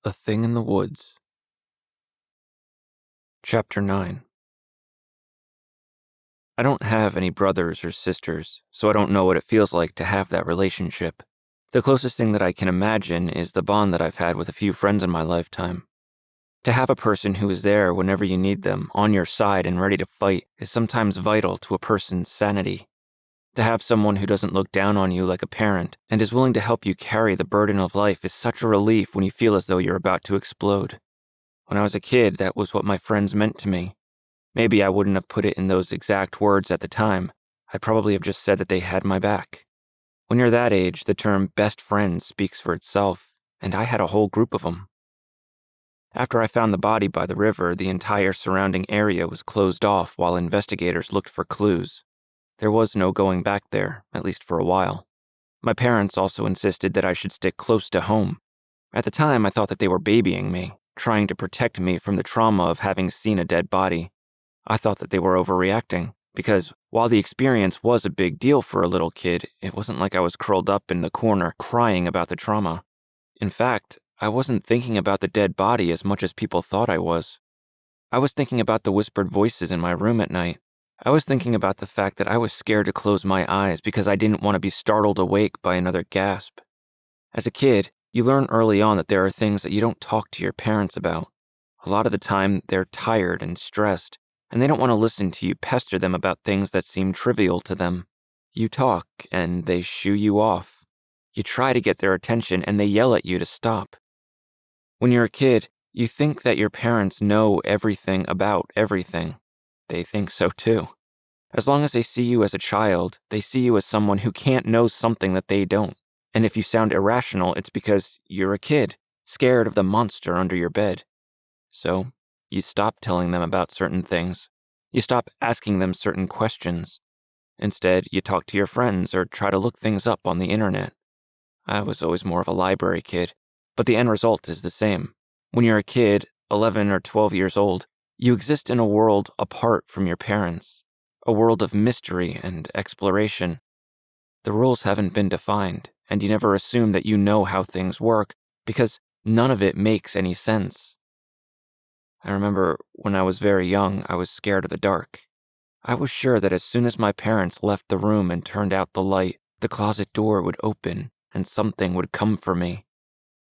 A Thing in the Woods. Chapter 9. I don't have any brothers or sisters, so I don't know what it feels like to have that relationship. The closest thing that I can imagine is the bond that I've had with a few friends in my lifetime. To have a person who is there whenever you need them, on your side and ready to fight, is sometimes vital to a person's sanity. To have someone who doesn't look down on you like a parent and is willing to help you carry the burden of life is such a relief when you feel as though you're about to explode. When I was a kid, that was what my friends meant to me. Maybe I wouldn't have put it in those exact words at the time. I'd probably have just said that they had my back. When you're that age, the term best friend speaks for itself, and I had a whole group of them. After I found the body by the river, the entire surrounding area was closed off while investigators looked for clues. There was no going back there, at least for a while. My parents also insisted that I should stick close to home. At the time, I thought that they were babying me, trying to protect me from the trauma of having seen a dead body. I thought that they were overreacting, because while the experience was a big deal for a little kid, it wasn't like I was curled up in the corner crying about the trauma. In fact, I wasn't thinking about the dead body as much as people thought I was. I was thinking about the whispered voices in my room at night. I was thinking about the fact that I was scared to close my eyes because I didn't want to be startled awake by another gasp. As a kid, you learn early on that there are things that you don't talk to your parents about. A lot of the time, they're tired and stressed, and they don't want to listen to you pester them about things that seem trivial to them. You talk, and they shoo you off. You try to get their attention, and they yell at you to stop. When you're a kid, you think that your parents know everything about everything. They think so too. As long as they see you as a child, they see you as someone who can't know something that they don't. And if you sound irrational, it's because you're a kid, scared of the monster under your bed. So, you stop telling them about certain things. You stop asking them certain questions. Instead, you talk to your friends or try to look things up on the internet. I was always more of a library kid, but the end result is the same. When you're a kid, 11 or 12 years old, you exist in a world apart from your parents, a world of mystery and exploration. The rules haven't been defined, and you never assume that you know how things work, because none of it makes any sense. I remember when I was very young, I was scared of the dark. I was sure that as soon as my parents left the room and turned out the light, the closet door would open and something would come for me.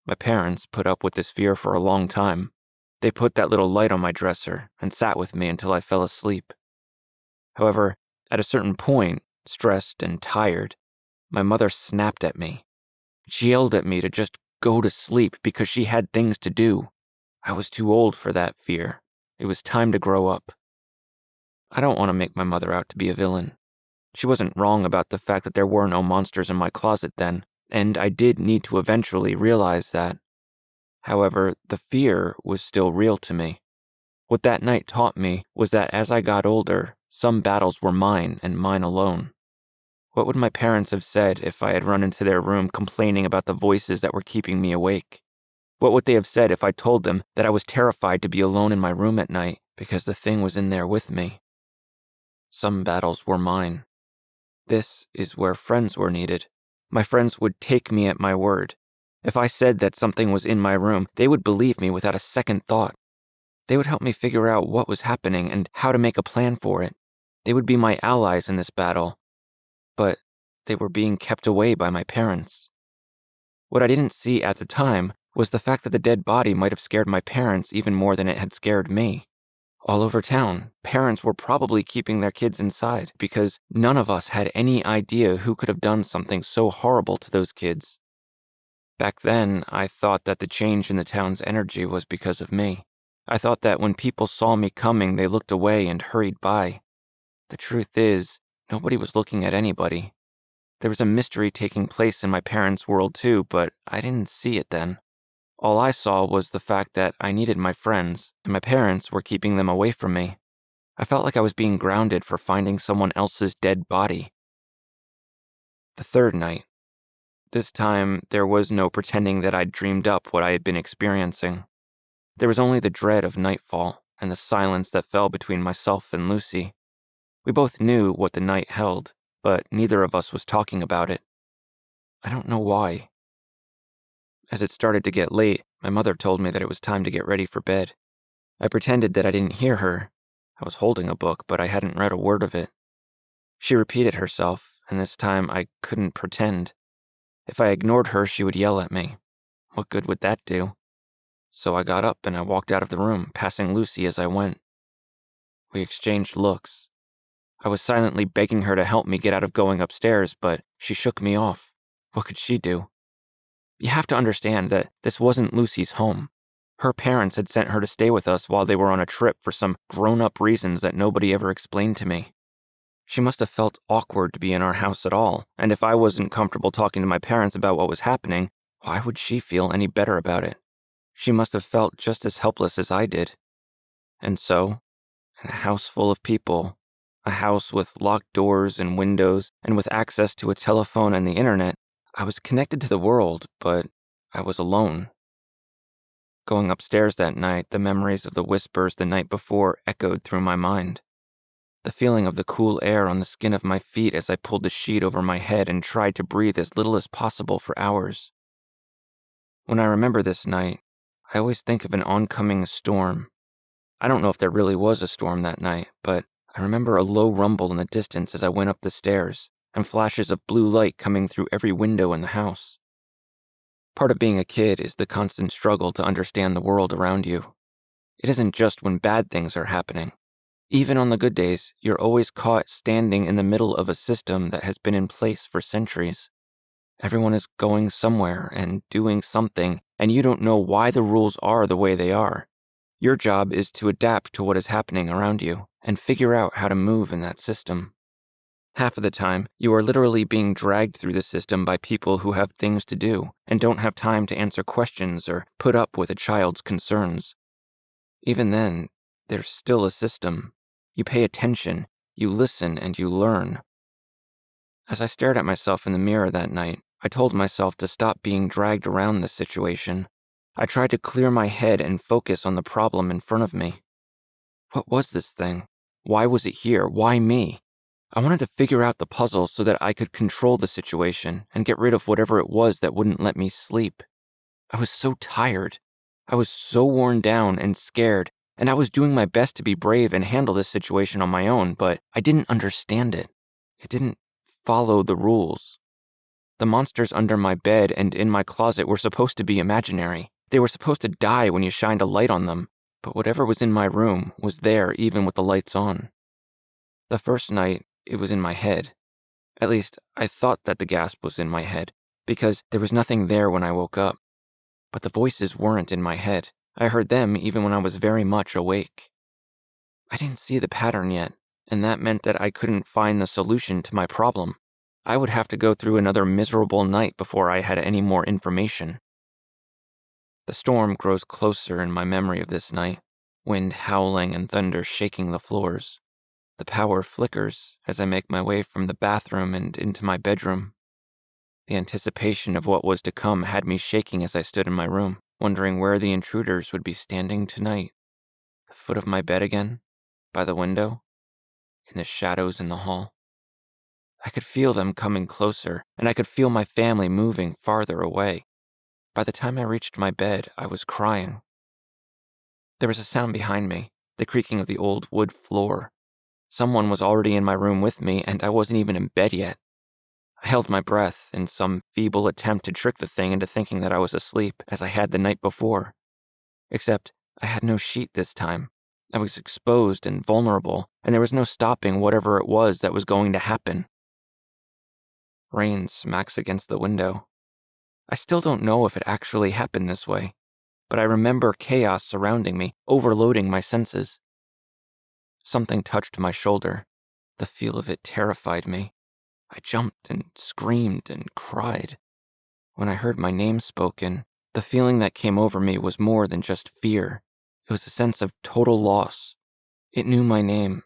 My parents put up with this fear for a long time. They put that little light on my dresser and sat with me until I fell asleep. However, at a certain point, stressed and tired, my mother snapped at me. She yelled at me to just go to sleep because she had things to do. I was too old for that fear. It was time to grow up. I don't want to make my mother out to be a villain. She wasn't wrong about the fact that there were no monsters in my closet then, and I did need to eventually realize that. However, the fear was still real to me. What that night taught me was that as I got older, some battles were mine and mine alone. What would my parents have said if I had run into their room complaining about the voices that were keeping me awake? What would they have said if I told them that I was terrified to be alone in my room at night because the thing was in there with me? Some battles were mine. This is where friends were needed. My friends would take me at my word. If I said that something was in my room, they would believe me without a second thought. They would help me figure out what was happening and how to make a plan for it. They would be my allies in this battle. But they were being kept away by my parents. What I didn't see at the time was the fact that the dead body might have scared my parents even more than it had scared me. All over town, parents were probably keeping their kids inside because none of us had any idea who could have done something so horrible to those kids. Back then, I thought that the change in the town's energy was because of me. I thought that when people saw me coming, they looked away and hurried by. The truth is, nobody was looking at anybody. There was a mystery taking place in my parents' world too, but I didn't see it then. All I saw was the fact that I needed my friends, and my parents were keeping them away from me. I felt like I was being grounded for finding someone else's dead body. The third night. This time, there was no pretending that I'd dreamed up what I had been experiencing. There was only the dread of nightfall and the silence that fell between myself and Lucy. We both knew what the night held, but neither of us was talking about it. I don't know why. As it started to get late, my mother told me that it was time to get ready for bed. I pretended that I didn't hear her. I was holding a book, but I hadn't read a word of it. She repeated herself, and this time I couldn't pretend. If I ignored her, she would yell at me. What good would that do? So I got up and I walked out of the room, passing Lucy as I went. We exchanged looks. I was silently begging her to help me get out of going upstairs, but she shook me off. What could she do? You have to understand that this wasn't Lucy's home. Her parents had sent her to stay with us while they were on a trip for some grown-up reasons that nobody ever explained to me. She must have felt awkward to be in our house at all, and if I wasn't comfortable talking to my parents about what was happening, why would she feel any better about it? She must have felt just as helpless as I did. And so, in a house full of people, a house with locked doors and windows, and with access to a telephone and the internet, I was connected to the world, but I was alone. Going upstairs that night, the memories of the whispers the night before echoed through my mind. The feeling of the cool air on the skin of my feet as I pulled the sheet over my head and tried to breathe as little as possible for hours. When I remember this night, I always think of an oncoming storm. I don't know if there really was a storm that night, but I remember a low rumble in the distance as I went up the stairs, and flashes of blue light coming through every window in the house. Part of being a kid is the constant struggle to understand the world around you. It isn't just when bad things are happening. Even on the good days, you're always caught standing in the middle of a system that has been in place for centuries. Everyone is going somewhere and doing something, and you don't know why the rules are the way they are. Your job is to adapt to what is happening around you and figure out how to move in that system. Half of the time, you are literally being dragged through the system by people who have things to do and don't have time to answer questions or put up with a child's concerns. Even then, there's still a system. You pay attention, you listen, and you learn. As I stared at myself in the mirror that night, I told myself to stop being dragged around the situation. I tried to clear my head and focus on the problem in front of me. What was this thing? Why was it here? Why me? I wanted to figure out the puzzle so that I could control the situation and get rid of whatever it was that wouldn't let me sleep. I was so tired. I was so worn down and scared, and I was doing my best to be brave and handle this situation on my own, but I didn't understand it. It didn't follow the rules. The monsters under my bed and in my closet were supposed to be imaginary. They were supposed to die when you shined a light on them, but whatever was in my room was there even with the lights on. The first night, it was in my head. At least, I thought that the gasp was in my head, because there was nothing there when I woke up. But the voices weren't in my head. I heard them even when I was very much awake. I didn't see the pattern yet, and that meant that I couldn't find the solution to my problem. I would have to go through another miserable night before I had any more information. The storm grows closer in my memory of this night, wind howling and thunder shaking the floors. The power flickers as I make my way from the bathroom and into my bedroom. The anticipation of what was to come had me shaking as I stood in my room, wondering where the intruders would be standing tonight. The foot of my bed again? By the window? In the shadows in the hall? I could feel them coming closer, and I could feel my family moving farther away. By the time I reached my bed, I was crying. There was a sound behind me, the creaking of the old wood floor. Someone was already in my room with me, and I wasn't even in bed yet. I held my breath in some feeble attempt to trick the thing into thinking that I was asleep, as I had the night before. Except, I had no sheet this time. I was exposed and vulnerable, and there was no stopping whatever it was that was going to happen. Rain smacks against the window. I still don't know if it actually happened this way, but I remember chaos surrounding me, overloading my senses. Something touched my shoulder. The feel of it terrified me. I jumped and screamed and cried. When I heard my name spoken, the feeling that came over me was more than just fear. It was a sense of total loss. It knew my name.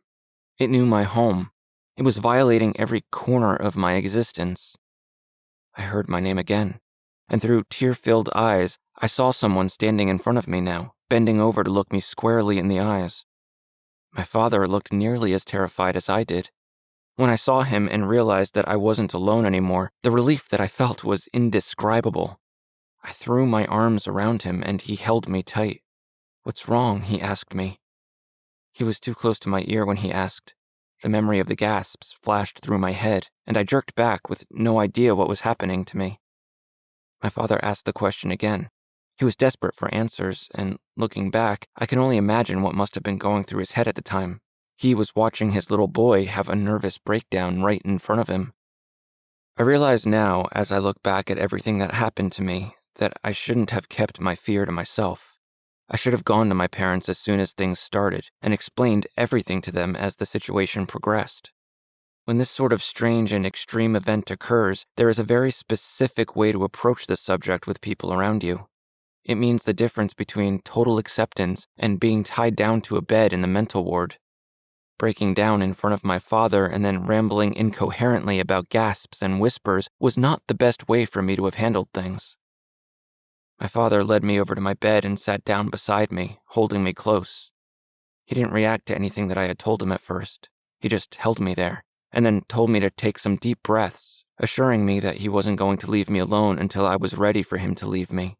It knew my home. It was violating every corner of my existence. I heard my name again, and through tear-filled eyes, I saw someone standing in front of me now, bending over to look me squarely in the eyes. My father looked nearly as terrified as I did. When I saw him and realized that I wasn't alone anymore, the relief that I felt was indescribable. I threw my arms around him and he held me tight. "What's wrong?" he asked me. He was too close to my ear when he asked. The memory of the gasps flashed through my head, and I jerked back with no idea what was happening to me. My father asked the question again. He was desperate for answers, and looking back, I can only imagine what must have been going through his head at the time. He was watching his little boy have a nervous breakdown right in front of him. I realize now, as I look back at everything that happened to me, that I shouldn't have kept my fear to myself. I should have gone to my parents as soon as things started and explained everything to them as the situation progressed. When this sort of strange and extreme event occurs, there is a very specific way to approach the subject with people around you. It means the difference between total acceptance and being tied down to a bed in the mental ward. Breaking down in front of my father and then rambling incoherently about gasps and whispers was not the best way for me to have handled things. My father led me over to my bed and sat down beside me, holding me close. He didn't react to anything that I had told him at first. He just held me there, and then told me to take some deep breaths, assuring me that he wasn't going to leave me alone until I was ready for him to leave me.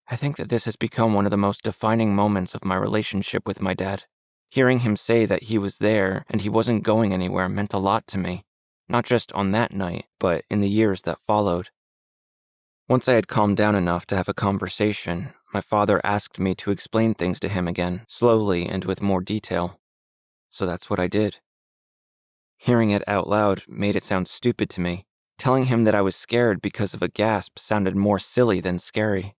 I think that this has become one of the most defining moments of my relationship with my dad. Hearing him say that he was there and he wasn't going anywhere meant a lot to me, not just on that night, but in the years that followed. Once I had calmed down enough to have a conversation, my father asked me to explain things to him again, slowly and with more detail. So that's what I did. Hearing it out loud made it sound stupid to me. Telling him that I was scared because of a gasp sounded more silly than scary.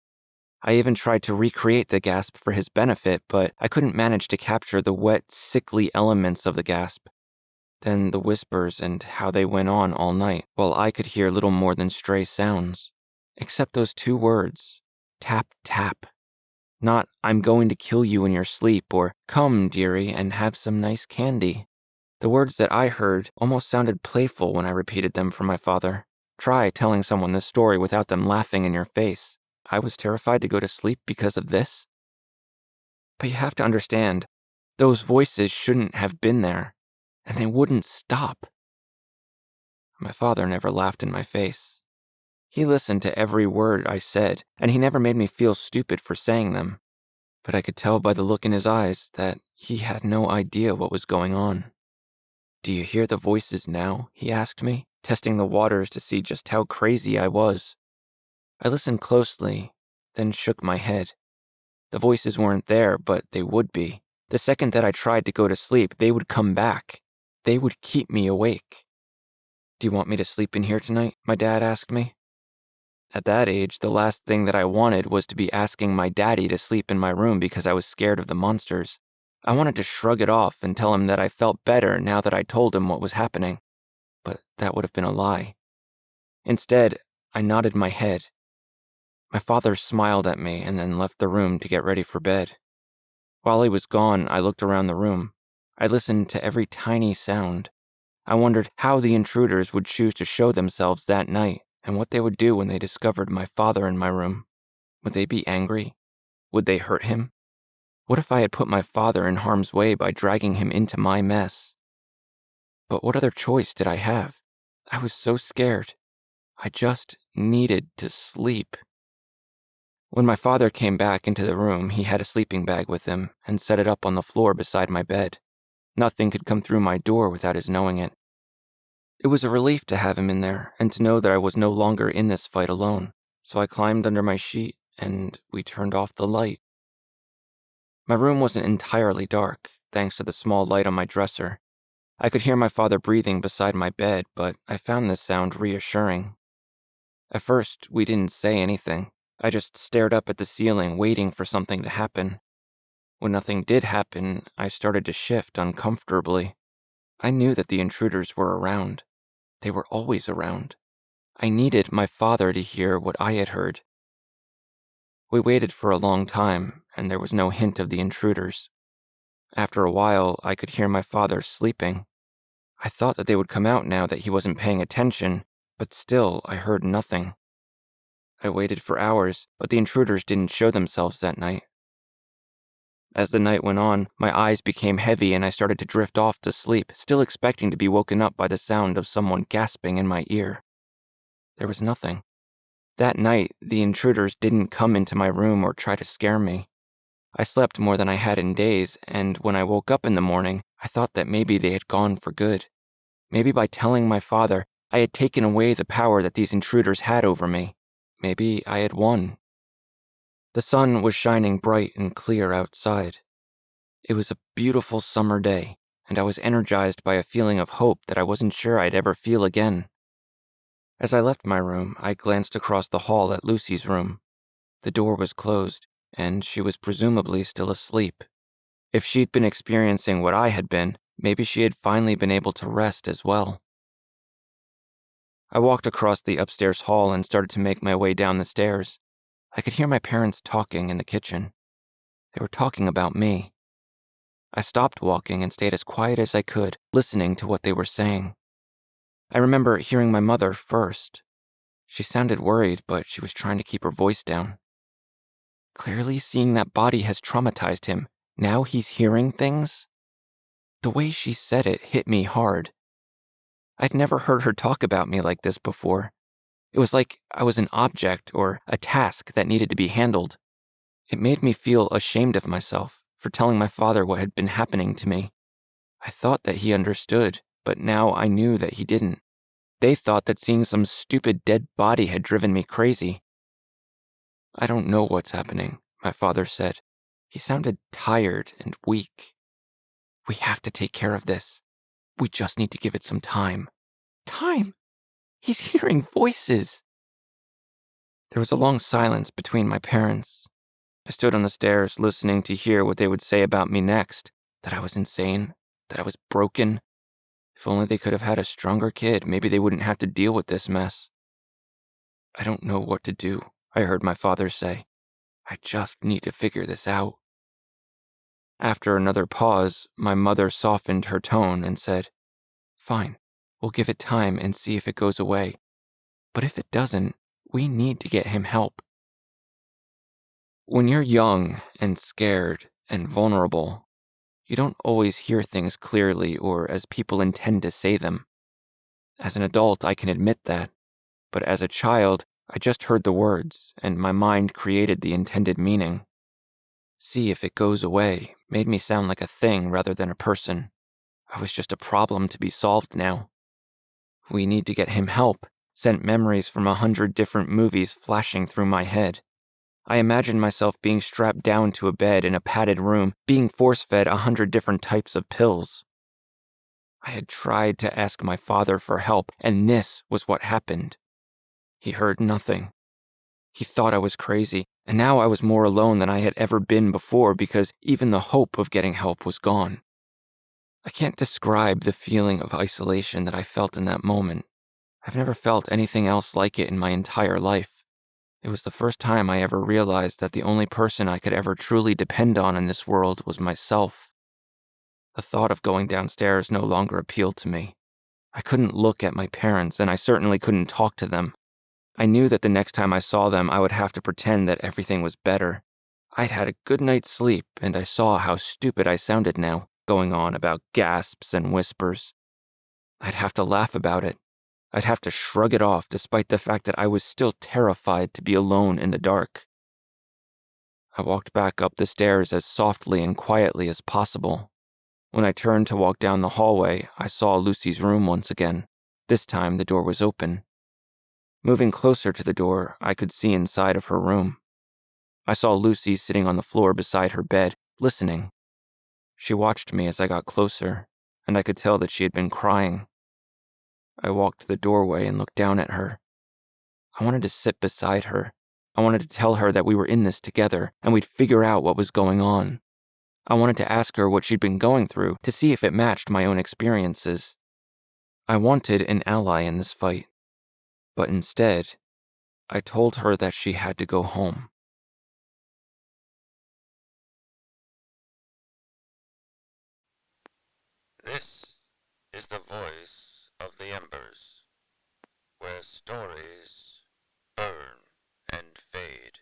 I even tried to recreate the gasp for his benefit, but I couldn't manage to capture the wet, sickly elements of the gasp. Then the whispers and how they went on all night, while I could hear little more than stray sounds. Except those two words, tap, tap. Not, "I'm going to kill you in your sleep," or "Come, dearie, and have some nice candy." The words that I heard almost sounded playful when I repeated them for my father. Try telling someone this story without them laughing in your face. I was terrified to go to sleep because of this. But you have to understand, those voices shouldn't have been there, and they wouldn't stop. My father never laughed in my face. He listened to every word I said, and he never made me feel stupid for saying them. But I could tell by the look in his eyes that he had no idea what was going on. "Do you hear the voices now?" he asked me, testing the waters to see just how crazy I was. I listened closely, then shook my head. The voices weren't there, but they would be. The second that I tried to go to sleep, they would come back. They would keep me awake. "Do you want me to sleep in here tonight?" my dad asked me. At that age, the last thing that I wanted was to be asking my daddy to sleep in my room because I was scared of the monsters. I wanted to shrug it off and tell him that I felt better now that I told him what was happening. But that would have been a lie. Instead, I nodded my head. My father smiled at me and then left the room to get ready for bed. While he was gone, I looked around the room. I listened to every tiny sound. I wondered how the intruders would choose to show themselves that night, and what they would do when they discovered my father in my room. Would they be angry? Would they hurt him? What if I had put my father in harm's way by dragging him into my mess? But what other choice did I have? I was so scared. I just needed to sleep. When my father came back into the room, he had a sleeping bag with him and set it up on the floor beside my bed. Nothing could come through my door without his knowing it. It was a relief to have him in there and to know that I was no longer in this fight alone, so I climbed under my sheet and we turned off the light. My room wasn't entirely dark, thanks to the small light on my dresser. I could hear my father breathing beside my bed, but I found this sound reassuring. At first, we didn't say anything. I just stared up at the ceiling, waiting for something to happen. When nothing did happen, I started to shift uncomfortably. I knew that the intruders were around. They were always around. I needed my father to hear what I had heard. We waited for a long time, and there was no hint of the intruders. After a while, I could hear my father sleeping. I thought that they would come out now that he wasn't paying attention, but still I heard nothing. I waited for hours, but the intruders didn't show themselves that night. As the night went on, my eyes became heavy and I started to drift off to sleep, still expecting to be woken up by the sound of someone gasping in my ear. There was nothing. That night, the intruders didn't come into my room or try to scare me. I slept more than I had in days, and when I woke up in the morning, I thought that maybe they had gone for good. Maybe by telling my father, I had taken away the power that these intruders had over me. Maybe I had won. The sun was shining bright and clear outside. It was a beautiful summer day, and I was energized by a feeling of hope that I wasn't sure I'd ever feel again. As I left my room, I glanced across the hall at Lucy's room. The door was closed, and she was presumably still asleep. If she'd been experiencing what I had been, maybe she had finally been able to rest as well. I walked across the upstairs hall and started to make my way down the stairs. I could hear my parents talking in the kitchen. They were talking about me. I stopped walking and stayed as quiet as I could, listening to what they were saying. I remember hearing my mother first. She sounded worried, but she was trying to keep her voice down. Clearly seeing that body has traumatized him. Now he's hearing things? The way she said it hit me hard. I'd never heard her talk about me like this before. It was like I was an object or a task that needed to be handled. It made me feel ashamed of myself for telling my father what had been happening to me. I thought that he understood, but now I knew that he didn't. They thought that seeing some stupid dead body had driven me crazy. I don't know what's happening, my father said. He sounded tired and weak. We have to take care of this. We just need to give it some time. Time? He's hearing voices. There was a long silence between my parents. I stood on the stairs listening to hear what they would say about me next. That I was insane, that I was broken. If only they could have had a stronger kid, maybe they wouldn't have to deal with this mess. I don't know what to do, I heard my father say. I just need to figure this out. After another pause, my mother softened her tone and said, Fine, we'll give it time and see if it goes away. But if it doesn't, we need to get him help. When you're young and scared and vulnerable, you don't always hear things clearly or as people intend to say them. As an adult, I can admit that. But as a child, I just heard the words, and my mind created the intended meaning. See if it goes away made me sound like a thing rather than a person. I was just a problem to be solved now. We need to get him help sent memories from 100 different movies flashing through my head. I imagined myself being strapped down to a bed in a padded room, being force-fed 100 different types of pills. I had tried to ask my father for help, and this was what happened. He heard nothing. He thought I was crazy, and now I was more alone than I had ever been before because even the hope of getting help was gone. I can't describe the feeling of isolation that I felt in that moment. I've never felt anything else like it in my entire life. It was the first time I ever realized that the only person I could ever truly depend on in this world was myself. The thought of going downstairs no longer appealed to me. I couldn't look at my parents, and I certainly couldn't talk to them. I knew that the next time I saw them, I would have to pretend that everything was better. I'd had a good night's sleep, and I saw how stupid I sounded now, going on about gasps and whispers. I'd have to laugh about it. I'd have to shrug it off despite the fact that I was still terrified to be alone in the dark. I walked back up the stairs as softly and quietly as possible. When I turned to walk down the hallway, I saw Lucy's room once again. This time the door was open. Moving closer to the door, I could see inside of her room. I saw Lucy sitting on the floor beside her bed, listening. She watched me as I got closer, and I could tell that she had been crying. I walked to the doorway and looked down at her. I wanted to sit beside her. I wanted to tell her that we were in this together, and we'd figure out what was going on. I wanted to ask her what she'd been going through to see if it matched my own experiences. I wanted an ally in this fight. But instead, I told her that she had to go home. This is the voice of the Embers, where stories burn and fade.